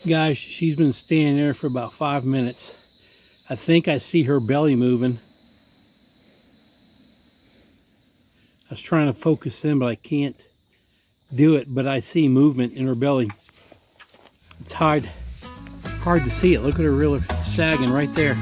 Guys, she's been standing there for about 5 minutes. I think I see her belly moving. I was trying to focus in, but I can't do it. But I see movement in her belly. It's hard to see it. Look at her really sagging right there.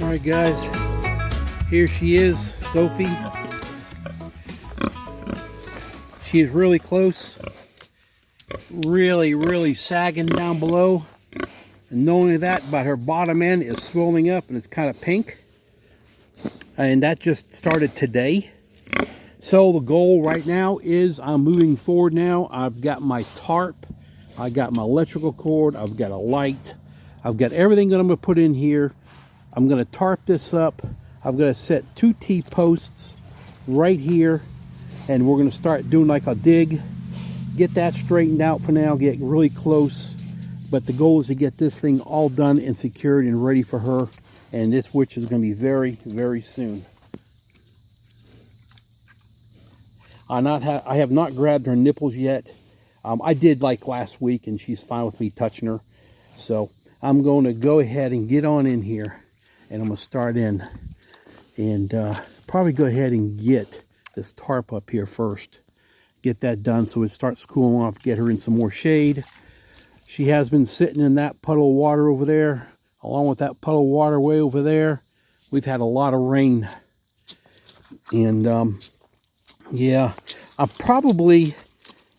Alright guys, here she is, Sophie. She is really close, really sagging down below. And not only that, but her bottom end is swelling up and it's kind of pink. And that just started today. So the goal right now is I'm moving forward now. I've got my tarp, I got my electrical cord, I've got a light, I've got everything that I'm going to put in here. I'm going to tarp this up. I'm going to set 2 T-posts right here, and we're going to start doing like a dig, get that straightened out for now, get really close. But the goal is to get this thing all done and secured and ready for her, and this witch is going to be very soon. I have not grabbed her nipples yet. I did like last week, and she's fine with me touching her. So I'm going to go ahead and get on in here. And I'm going to start in and probably go ahead and get this tarp up here first. Get that done so it starts cooling off, get her in some more shade. She has been sitting in that puddle of water over there, along with that puddle of water way over there. We've had a lot of rain. And yeah, I'm probably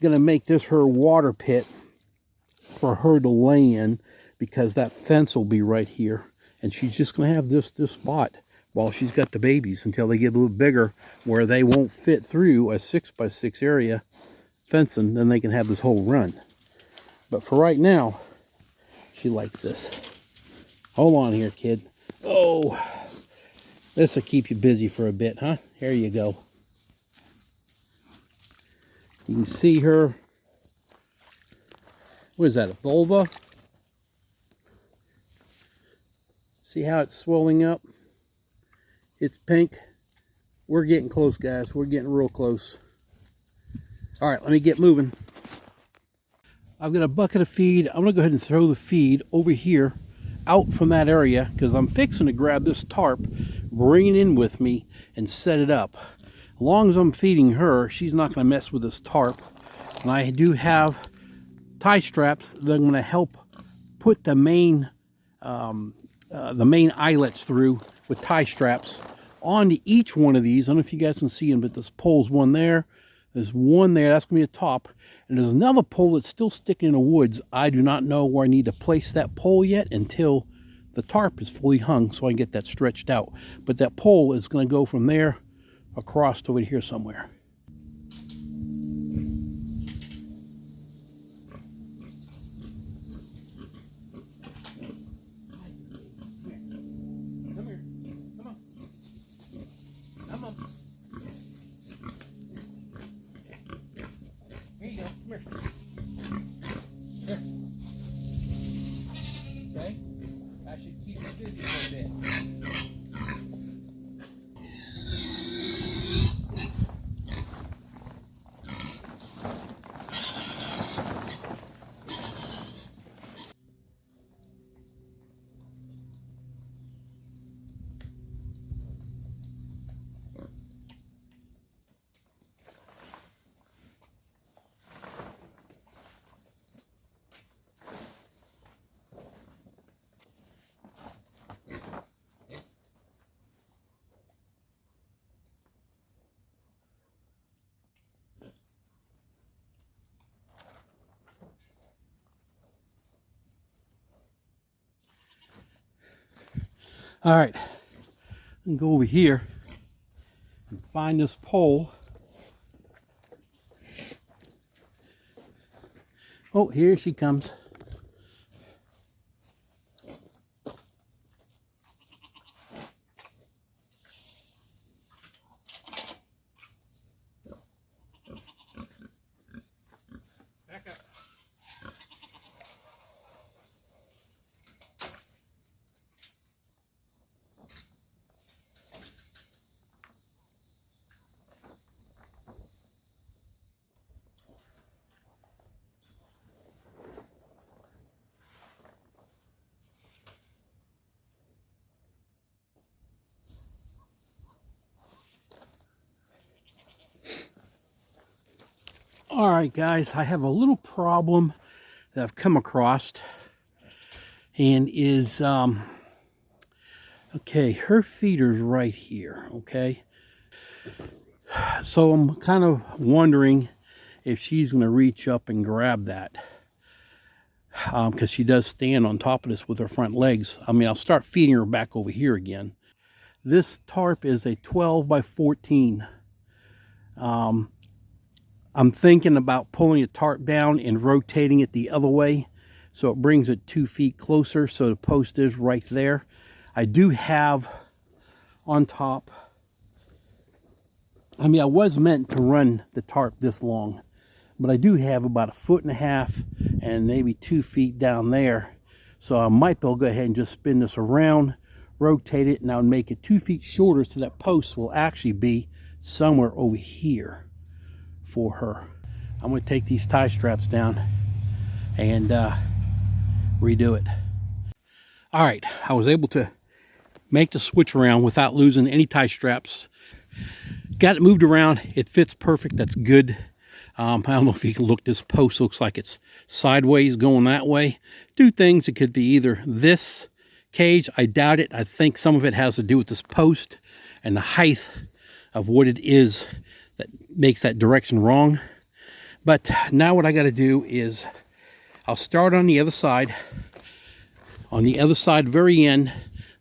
going to make this her water pit for her to lay in, because that fence will be right here. And she's just going to have this spot while she's got the babies until they get a little bigger, where they won't fit through a 6x6 area fencing. Then they can have this whole run. But for right now, she likes this. Hold on here, kid. Oh, this will keep you busy for a bit, huh? Here you go. You can see her. What is that, a vulva? See how it's swelling up? It's pink. We're getting close, guys. We're getting real close. All right, let me get moving. I've got a bucket of feed. I'm going to go ahead and throw the feed over here out from that area, because I'm fixing to grab this tarp, bring it in with me, and set it up. As long as I'm feeding her, she's not going to mess with this tarp. And I do have tie straps that are going to help put the main eyelets through with tie straps onto each one of these. I don't know if you guys can see them, but this pole's one there. There's one there. That's going to be a top. And there's another pole that's still sticking in the woods. I do not know where I need to place that pole yet until the tarp is fully hung, so I can get that stretched out. But that pole is going to go from there across to over here somewhere. Okay, that should keep you busy for a bit. All right, and go over here and find this pole. Oh, here she comes. Back up. All right, guys, I have a little problem that I've come across, and is okay, her feeder's right here. Okay, so I'm kind of wondering if she's going to reach up and grab that, because she does stand on top of this with her front legs. I mean, I'll start feeding her back over here again. This tarp is a 12 by 14. I'm thinking about pulling the tarp down and rotating it the other way, so it brings it 2 feet closer, so the post is right there. I do have on top, I mean, I was meant to run the tarp this long, but I do have about 1.5 feet and maybe 2 feet down there. So I might be able to go ahead and just spin this around, rotate it, and I'll make it 2 feet shorter, so that post will actually be somewhere over here for her. I'm going to take these tie straps down and redo it. All right, I was able to make the switch around without losing any tie straps. Got it moved around. It fits perfect. That's good. I don't know if you can look. This post looks like it's sideways going that way. Two things. It could be either this cage. I doubt it. I think some of it has to do with this post and the height of what it is that makes that direction wrong. But now what I got to do is I'll start on the other side. On the other side, very end,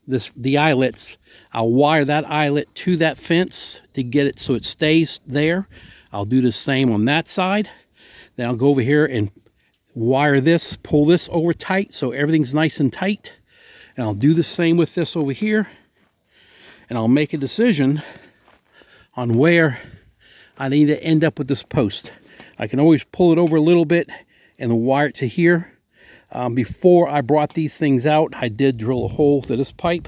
the eyelets, I'll wire that eyelet to that fence to get it so it stays there. I'll do the same on that side. Then I'll go over here and wire this, pull this over tight so everything's nice and tight. And I'll do the same with this over here. And I'll make a decision on where I need to end up with this post. I can always pull it over a little bit and wire it to here. Before I brought these things out, I did drill a hole to this pipe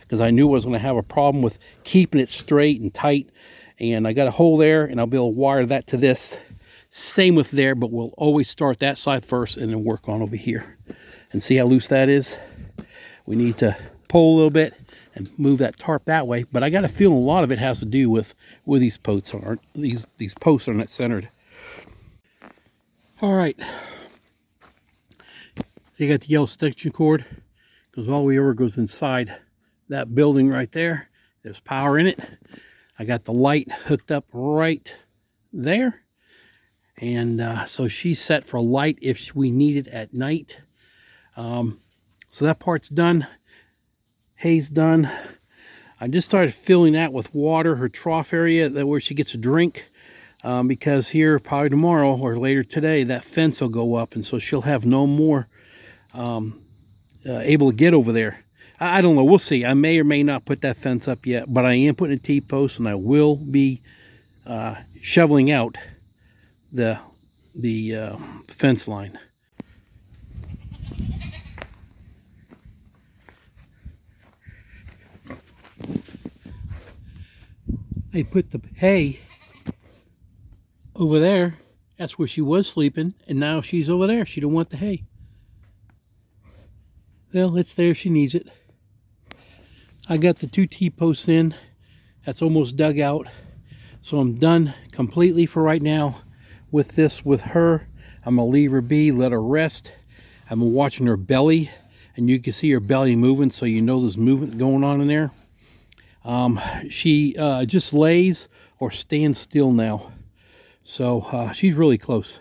because I knew I was going to have a problem with keeping it straight and tight. And I got a hole there, and I'll be able to wire that to this. Same with there, but we'll always start that side first and then work on over here. And see how loose that is? We need to pull a little bit and move that tarp that way. But I got a feeling a lot of it has to do with where these posts aren't. These posts are not centered. All right. So you got the yellow extension cord. Goes all the way over, goes inside that building right there. There's power in it. I got the light hooked up right there. And so she's set for light if we need it at night. So that part's done. Hay's done. I just started filling that with water, her trough area, that where she gets a drink. Because here, probably tomorrow or later today, that fence will go up. And so she'll have no more able to get over there. I don't know. We'll see. I may or may not put that fence up yet. But I am putting a T-post, and I will be shoveling out the fence line. I put the hay over there. That's where she was sleeping, and now she's over there. She don't want the hay. Well, it's there. She needs it. I got the 2 T-posts in. That's almost dug out. So I'm done completely for right now with this with her. I'm going to leave her be, let her rest. I'm watching her belly, and you can see her belly moving, so you know there's movement going on in there. She just lays or stands still now. So she's really close.